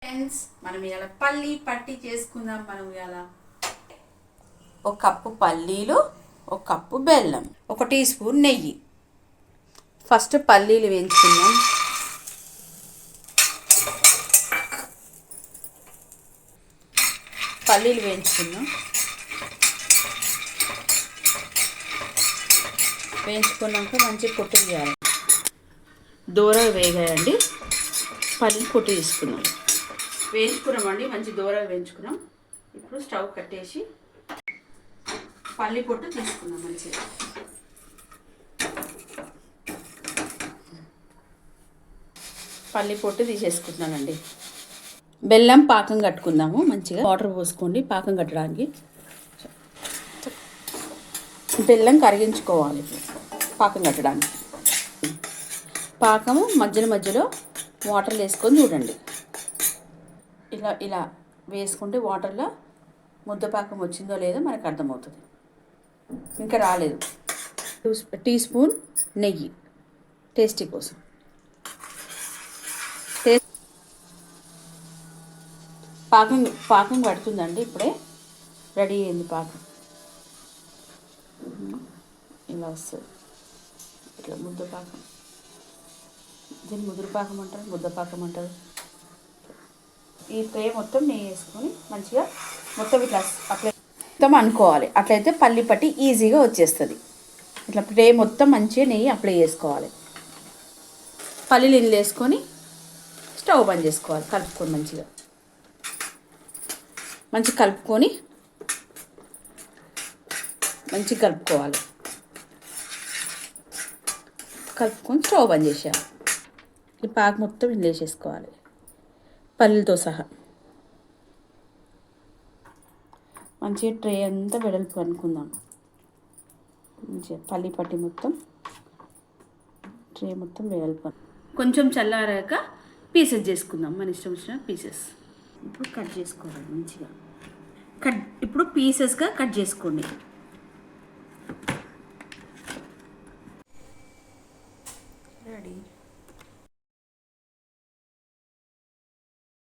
Friends, మనం ఇలా పల్లి పట్టి చేసుకుందాం. మనం ఇలా ఒక కప్పు పల్లీలు, ఒక కప్పు బెల్లం, 1 టీ స్పూన్ నెయ్యి. ఫస్ట్ పల్లీలు వేయించుకుందాం. పల్లీలు వేయించుకుందాం. వేయించుకున్నాక మంచిగా పొట్టు తీయాలి. దూరగా వేగాయండి. పల్లి పొట్టు తీసుకున్నాం. వేయించుకున్నామండి, మంచి దూరగా వేయించుకున్నాం. ఇప్పుడు స్టవ్ కట్టేసి పల్లి పొట్టు తీసుకున్నాం. మంచిగా పల్లి పొట్టు తీసేసుకుంటున్నానండి. బెల్లం పాకం కట్టుకుందాము. మంచిగా వాటర్ పోసుకోండి పాకం కట్టడానికి. బెల్లం కరిగించుకోవాలి పాకం కట్టడానికి. పాకము మధ్యలో వాటర్ వేసుకొని చూడండి. ఇలా ఇలా వేసుకుంటే వాటర్లో ముద్దపాకం వచ్చిందో లేదో మనకు అర్థమవుతుంది. ఇంకా రాలేదు. 2 టీ స్పూన్ నెయ్యి టేస్టీ కోసం. పాకం పడుతుందండి. ఇప్పుడే రెడీ అయింది పాకం. ఇలా వస్తుంది. ఇట్లా ముద్దపాకం. దీన్ని ముదురుపాకం అంటారు, ముద్దపాకం అంటారు. ఈ ట్రే మొత్తం నెయ్యి వేసుకొని మంచిగా మొత్తం ఇట్లా అట్లా మొత్తం అనుకోవాలి. అట్లయితే పల్లి పట్టి ఈజీగా వచ్చేస్తుంది. ఇట్లా ట్రే మొత్తం మంచిగా నెయ్యి అప్లై చేసుకోవాలి. పల్లీలు ఇందులో వేసుకొని స్టవ్ బంద్ చేసుకోవాలి. కలుపుకొని మంచిగా కలుపుకొని స్టవ్ బంద్ చేసేయాలి. ఈ పాకు మొత్తం ఇందులో వేసేసుకోవాలి పల్లీలతో సహా. మంచిగా ట్రే అంతా వెడల్పు అనుకుందాం. మంచిగా పల్లి పట్టి మొత్తం ట్రే మొత్తం వెడల్పు. కొంచెం చల్లారాక పీసెస్ చేసుకుందాం. మన ఇష్టం వచ్చిన పీసెస్. ఇప్పుడు కట్ చేసుకోవాలి మంచిగా. ఇప్పుడు పీసెస్గా కట్ చేసుకోండి. రెడీ.